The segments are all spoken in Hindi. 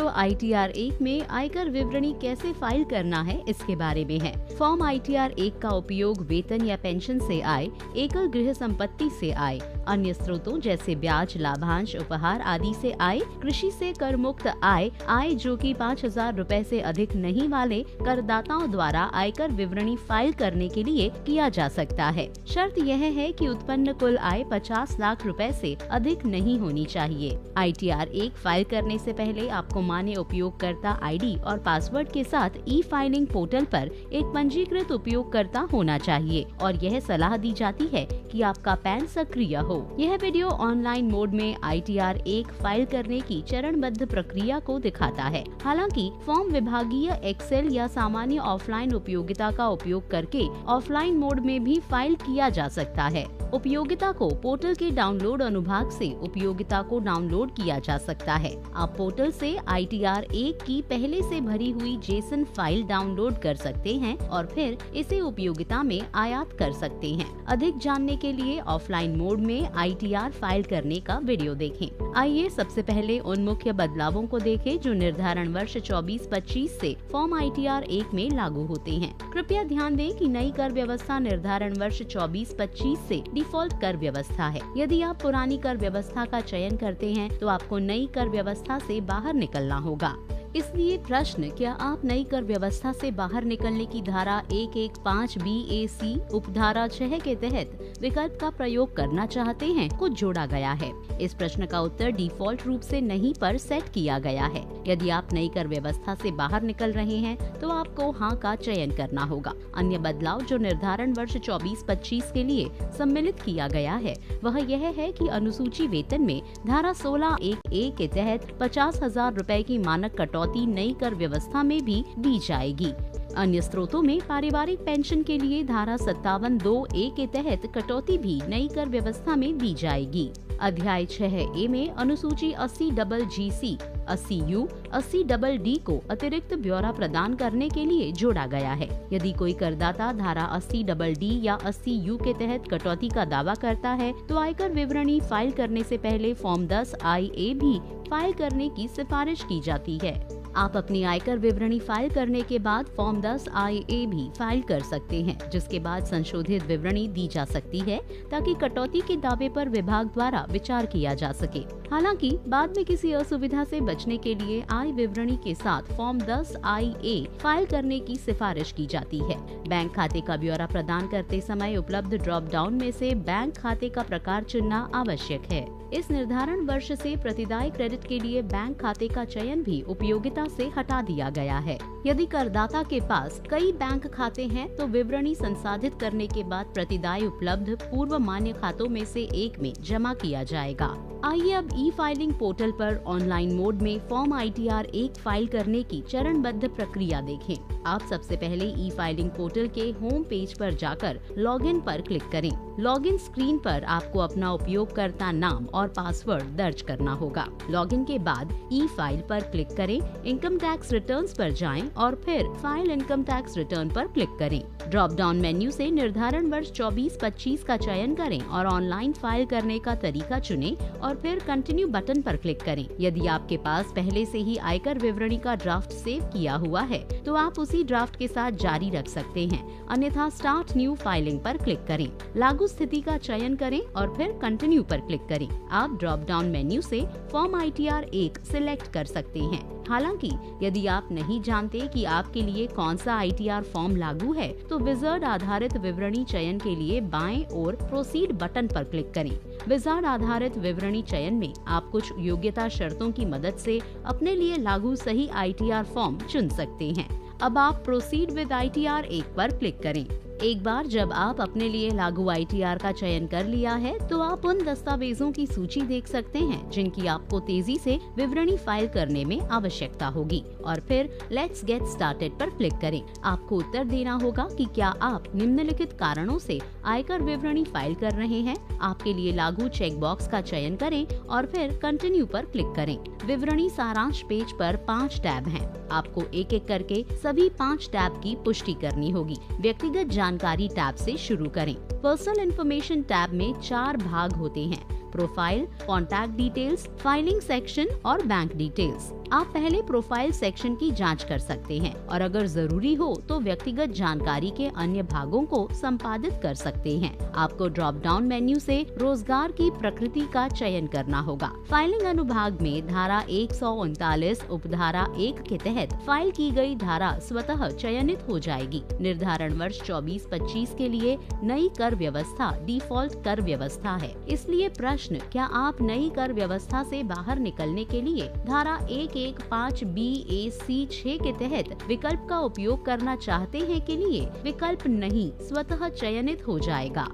वीडियो ITR 1 में आयकर विवरणी कैसे फाइल करना है इसके बारे में है। फॉर्म ITR 1 का उपयोग वेतन या पेंशन से आय, एकल गृह संपत्ति से आय, अन्य स्रोतों जैसे ब्याज, लाभांश, उपहार आदि से आय, कृषि से कर मुक्त आय, आय जो कि 5,000 रुपए से अधिक नहीं वाले करदाताओं द्वारा आयकर विवरणी फाइल करने के लिए किया जा सकता है। शर्त यह है कि उत्पन्न कुल आय 50 लाख रुपए से अधिक नहीं होनी चाहिए। ITR 1 फाइल करने से पहले आपको मान्य उपयोगकर्ता ID और पासवर्ड के साथ E-फाइलिंग पोर्टल पर एक पंजीकृत उपयोगकर्ता होना चाहिए और यह सलाह दी जाती है कि आपका पैन सक्रिय हो। यह वीडियो ऑनलाइन मोड में ITR 1 फाइल करने की चरणबद्ध प्रक्रिया को दिखाता है। हालांकि फॉर्म विभागीय एक्सेल या सामान्य ऑफलाइन उपयोगिता का उपयोग करके ऑफलाइन मोड में भी फाइल किया जा सकता है। उपयोगिता को पोर्टल के डाउनलोड अनुभाग से उपयोगिता को डाउनलोड किया जा सकता है। आप पोर्टल से ITR 1 की पहले से भरी हुई JSON फाइल डाउनलोड कर सकते हैं और फिर इसे उपयोगिता में आयात कर सकते हैं। अधिक जानने के लिए ऑफलाइन मोड में ITR फाइल करने का वीडियो देखें। आइए सबसे पहले उन मुख्य बदलावों को देखें जो निर्धारण वर्ष 24-25 से फॉर्म ITR 1 में लागू होते हैं। कृपया ध्यान दें कि नई कर व्यवस्था निर्धारण वर्ष 24-25 से डिफॉल्ट कर व्यवस्था है। यदि आप पुरानी कर व्यवस्था का चयन करते हैं तो आपको नई कर व्यवस्था से बाहर निकलना होगा। इसलिए प्रश्न, क्या आप नई कर व्यवस्था से बाहर निकलने की धारा 115 BAC उपधारा 6 के तहत विकल्प का प्रयोग करना चाहते हैं को जोड़ा गया है। इस प्रश्न का उत्तर डिफॉल्ट रूप से नहीं पर सेट किया गया है। यदि आप नई कर व्यवस्था से बाहर निकल रहे हैं तो आपको हाँ का चयन करना होगा। अन्य बदलाव जो निर्धारण वर्ष 24-25 के लिए सम्मिलित किया गया है वह यह है कि अनुसूची वेतन में धारा 16(1)(a) के तहत 50,000 रुपए की मानक कटौती नई कर व्यवस्था में भी दी जाएगी। अन्य स्रोतों में पारिवारिक पेंशन के लिए धारा 57(2)(a) के तहत कटौती भी नई कर व्यवस्था में दी जाएगी। अध्याय 6A में अनुसूची 80GC, 80U, 80D को अतिरिक्त ब्यौरा प्रदान करने के लिए जोड़ा गया है। यदि कोई करदाता धारा 80D या 80U के तहत कटौती का दावा करता है तो आयकर विवरणी फाइल करने से पहले फॉर्म 10IA भी फाइल करने की सिफारिश की जाती है। आप अपनी आयकर विवरणी फाइल करने के बाद फॉर्म 10IA भी फाइल कर सकते हैं, जिसके बाद संशोधित विवरणी दी जा सकती है ताकि कटौती के दावे पर विभाग द्वारा विचार किया जा सके। हालांकि बाद में किसी असुविधा से बचने के लिए आय विवरणी के साथ फॉर्म 10IA फाइल करने की सिफारिश की जाती है। बैंक खाते का ब्यौरा प्रदान करते समय उपलब्ध ड्रॉप डाउन में से बैंक खाते का प्रकार चुनना आवश्यक है। इस निर्धारण वर्ष से प्रतिदायी क्रेडिट के लिए बैंक खाते का चयन भी उपयोगिता से हटा दिया गया है। यदि करदाता के पास कई बैंक खाते हैं तो विवरणी संसाधित करने के बाद प्रतिदायी उपलब्ध पूर्व मान्य खातों में से एक में जमा किया जाएगा। आइए अब E-फाइलिंग पोर्टल पर ऑनलाइन मोड में फॉर्म ITR 1 फाइल करने की चरणबद्ध प्रक्रिया देखें। आप सबसे पहले E-फाइलिंग पोर्टल के होम पेज पर जाकर लॉगिन पर क्लिक करें। लॉगिन स्क्रीन पर आपको अपना उपयोगकर्ता नाम और पासवर्ड दर्ज करना होगा। लॉगिन के बाद E-फाइल पर क्लिक करें, इनकम टैक्स रिटर्न्स पर जाएं और फिर फाइल इनकम टैक्स रिटर्न पर क्लिक करें। ड्रॉप डाउन मेन्यू से निर्धारण वर्ष 24-25 का चयन करें और ऑनलाइन फाइल करने का तरीका चुनें और फिर कंटिन्यू बटन पर क्लिक करें। यदि आपके पास पहले से ही आयकर विवरणी का ड्राफ्ट सेव किया हुआ है तो आप उसी ड्राफ्ट के साथ जारी रख सकते हैं, अन्यथा स्टार्ट न्यू फाइलिंग पर क्लिक करें। लागू स्थिति का चयन करें और फिर कंटिन्यू पर क्लिक करें। आप ड्रॉप डाउन मेन्यू से फॉर्म ITR 1 सिलेक्ट कर सकते हैं। हालांकि यदि आप नहीं जानते कि आपके लिए कौन सा ITR फॉर्म लागू है तो विजार्ड आधारित विवरणी चयन के लिए बाएं ओर प्रोसीड बटन पर क्लिक करें। विजार्ड आधारित विवरणी चयन में आप कुछ योग्यता शर्तों की मदद से अपने लिए लागू सही ITR फॉर्म चुन सकते हैं। अब आप प्रोसीड विद ITR 1 पर क्लिक करें। एक बार जब आप अपने लिए लागू ITR का चयन कर लिया है तो आप उन दस्तावेजों की सूची देख सकते हैं जिनकी आपको तेजी से विवरणी फाइल करने में आवश्यकता होगी और फिर लेट्स गेट स्टार्टेड पर क्लिक करें। आपको उत्तर देना होगा कि क्या आप निम्नलिखित कारणों से आयकर विवरणी फाइल कर रहे हैं। आपके लिए लागू चेक बॉक्स का चयन करें और फिर कंटिन्यू पर क्लिक करें। विवरणी सारांश पेज पर 5 टैब हैं। आपको एक एक करके सभी 5 टैब की पुष्टि करनी होगी। व्यक्तिगत जानकारी टैब से शुरू करें। पर्सनल इन्फॉर्मेशन टैब में 4 भाग होते हैं। Profile, contact details, filing section और बैंक डिटेल्स। आप पहले प्रोफाइल सेक्शन की जांच कर सकते हैं और अगर जरूरी हो तो व्यक्तिगत जानकारी के अन्य भागों को संपादित कर सकते हैं। आपको ड्रॉप डाउन मेन्यू से रोजगार की प्रकृति का चयन करना होगा। फाइलिंग अनुभाग में धारा 139 उपधारा 1 के तहत फाइल की गई धारा स्वतः चयनित हो जाएगी। निर्धारण वर्ष 24-25 के लिए नई कर व्यवस्था डिफॉल्ट कर व्यवस्था है, इसलिए प्रश्न क्या आप नई कर व्यवस्था से बाहर निकलने के लिए धारा 115BAC6 के तहत विकल्प का उपयोग करना चाहते हैं के लिए विकल्प नहीं स्वतः चयनित हो जाएगा।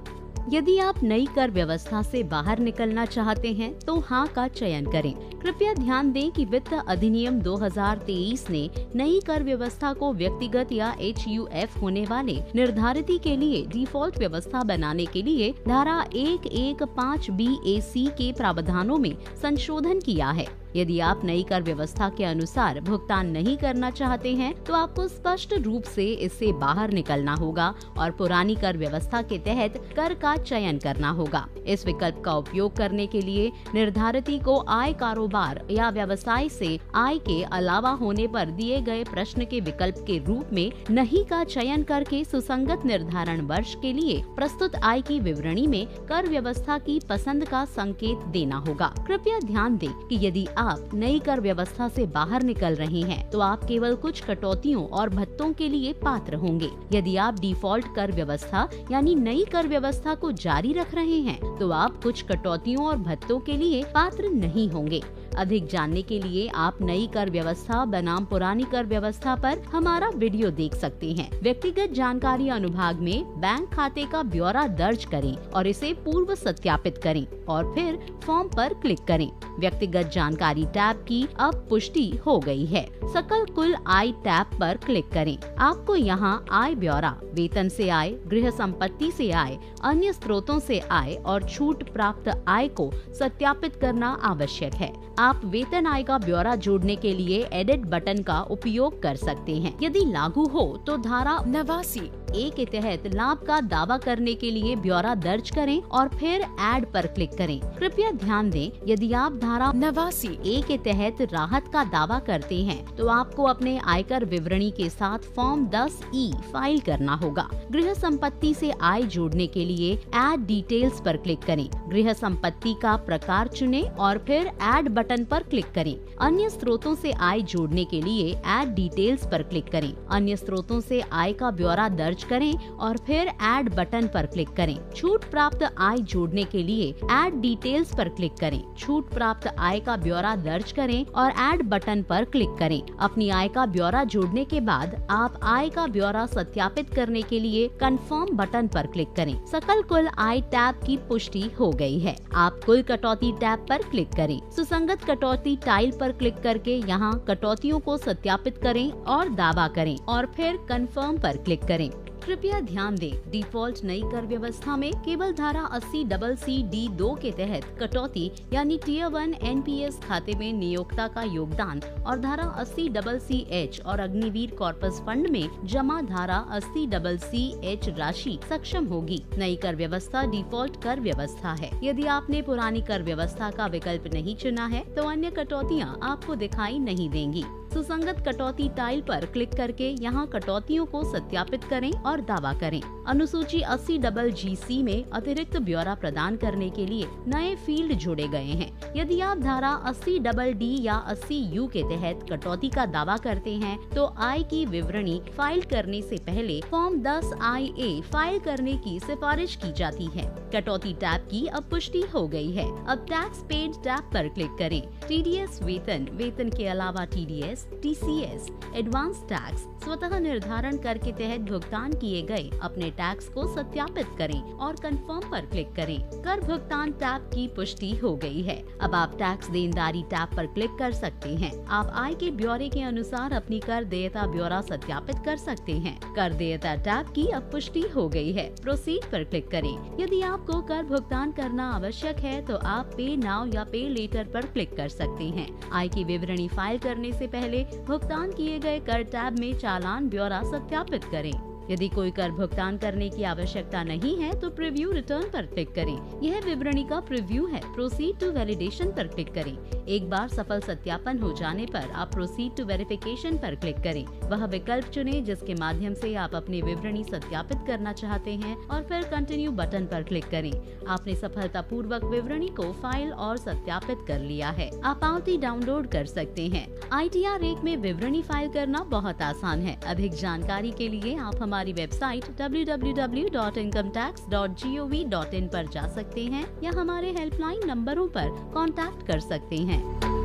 यदि आप नई कर व्यवस्था से बाहर निकलना चाहते हैं तो हाँ का चयन करें। कृपया ध्यान दें कि वित्त अधिनियम 2023 ने नई कर व्यवस्था को व्यक्तिगत या HUF होने वाले निर्धारिती के लिए डिफॉल्ट व्यवस्था बनाने के लिए धारा 115BAC के प्रावधानों में संशोधन किया है। यदि आप नई कर व्यवस्था के अनुसार भुगतान नहीं करना चाहते हैं तो आपको स्पष्ट रूप से इससे बाहर निकलना होगा और पुरानी कर व्यवस्था के तहत कर का चयन करना होगा। इस विकल्प का उपयोग करने के लिए निर्धारिती को आय, कारोबार या व्यवसाय से आय के अलावा होने पर दिए गए प्रश्न के विकल्प के रूप में नहीं का चयन करके सुसंगत निर्धारण वर्ष के लिए प्रस्तुत आय की विवरणी में कर व्यवस्था की पसंद का संकेत देना होगा। कृपया ध्यान दें कि यदि आप नई कर व्यवस्था से बाहर निकल रहे हैं तो आप केवल कुछ कटौतियों और भत्तों के लिए पात्र होंगे। यदि आप डिफॉल्ट कर व्यवस्था यानी नई कर व्यवस्था को जारी रख रहे हैं तो आप कुछ कटौतियों और भत्तों के लिए पात्र नहीं होंगे। अधिक जानने के लिए आप नई कर व्यवस्था बनाम पुरानी कर व्यवस्था पर हमारा वीडियो देख सकते हैं। व्यक्तिगत जानकारी अनुभाग में बैंक खाते का ब्यौरा दर्ज करें और इसे पूर्व सत्यापित करें और फिर फॉर्म पर क्लिक करें। व्यक्तिगत जानकारी टैब की अब पुष्टि हो गई है। सकल कुल आय टैब पर क्लिक करें। आपको यहाँ आय ब्यौरा, वेतन से आय, गृह संपत्ति से आय, अन्य स्रोतों से आय और छूट प्राप्त आय को सत्यापित करना आवश्यक है। आप वेतन आय का ब्यौरा जोड़ने के लिए एडिट बटन का उपयोग कर सकते हैं। यदि लागू हो तो धारा 89A के तहत लाभ का दावा करने के लिए ब्यौरा दर्ज करें और फिर ऐड पर क्लिक करें। कृपया ध्यान दें, यदि आप धारा 89A के तहत राहत का दावा करते हैं तो आपको अपने आयकर विवरणी के साथ फॉर्म 10E फाइल करना होगा। गृह संपत्ति से आय जोड़ने के लिए ऐड डिटेल्स पर क्लिक करें। गृह संपत्ति का प्रकार चुनें और फिर ऐड बटन पर क्लिक करें। अन्य स्रोतों से आय जोड़ने के लिए ऐड डिटेल्स पर क्लिक करें। अन्य स्रोतों से आय का ब्यौरा दर्ज करें और फिर ऐड बटन पर क्लिक करें। छूट प्राप्त आय जोड़ने के लिए ऐड डिटेल्स पर क्लिक करें। छूट प्राप्त आय का ब्यौरा दर्ज करें और ऐड बटन पर क्लिक करें। अपनी आय का ब्यौरा जोड़ने के बाद आप आय का ब्यौरा सत्यापित करने के लिए कंफर्म बटन पर क्लिक करें। सकल कुल आय टैब की पुष्टि हो गई है। आप कुल कटौती टैब पर क्लिक करें। सुसंगत कटौती टाइल पर क्लिक करके यहाँ कटौतियों को सत्यापित करें और दावा करें और फिर कंफर्म पर क्लिक करें। कृपया ध्यान दें, डिफॉल्ट नई कर व्यवस्था में केवल धारा 80CC(d)(2) के तहत कटौती यानी टियर 1 NPS खाते में नियोक्ता का योगदान और धारा 80CC(h) और अग्निवीर कॉर्पस फंड में जमा धारा 80CC(h) राशि सक्षम होगी। नई कर व्यवस्था डिफॉल्ट कर व्यवस्था है। यदि आपने पुरानी कर व्यवस्था का विकल्प नहीं चुना है तो अन्य कटौतियाँ आपको दिखाई नहीं देंगी। सुसंगत कटौती टाइल पर क्लिक करके यहाँ कटौतियों को सत्यापित करें और दावा करें। अनुसूची 80GC में अतिरिक्त ब्यौरा प्रदान करने के लिए नए फील्ड जोड़े गए हैं। यदि आप धारा 80D या 80U के तहत कटौती का दावा करते हैं तो आय की विवरणी फाइल करने से पहले फॉर्म 10IA फाइल करने की सिफारिश की जाती है। कटौती टैब की अब पुष्टि हो गई है। अब टैक्स पेड टैब पर क्लिक करें। TDS वेतन, वेतन के अलावा TDS, TCS, एडवांस टैक्स, स्वतः निर्धारण कर के तहत भुगतान किए गए अपने टैक्स को सत्यापित करें और कंफर्म पर क्लिक करें। कर भुगतान टैब की पुष्टि हो गई है। अब आप टैक्स देनदारी टैब पर क्लिक कर सकते हैं। आप आय के ब्यौरे के अनुसार अपनी कर देयता ब्यौरा सत्यापित कर सकते हैं। कर देयता टैब की अब पुष्टि हो गई है। प्रोसीड पर क्लिक करें। यदि आपको कर भुगतान करना आवश्यक है तो आप पे नाउ या पे लेटर पर क्लिक कर सकते हैं। आय की विवरणी फाइल करने से पहले भुगतान किए गए कर टैब में चालान ब्यौरा सत्यापित करें। यदि कोई कर भुगतान करने की आवश्यकता नहीं है तो प्रीव्यू रिटर्न पर क्लिक करें। यह विवरणी का प्रीव्यू है। प्रोसीड टू वैलिडेशन पर क्लिक करें। एक बार सफल सत्यापन हो जाने पर आप प्रोसीड टू वेरिफिकेशन पर क्लिक करें। वह विकल्प चुनें जिसके माध्यम से आप अपनी विवरणी सत्यापित करना चाहते हैं और फिर कंटिन्यू बटन पर क्लिक करें। आपने सफलतापूर्वक विवरणी को फाइल और सत्यापित कर लिया है। आप पावती डाउनलोड कर सकते हैं। ITR 1 में विवरणी फाइल करना बहुत आसान है। अधिक जानकारी के लिए आप हमारी वेबसाइट www.incometax.gov.in पर जा सकते हैं या हमारे हेल्पलाइन नंबरों पर कांटेक्ट कर सकते हैं।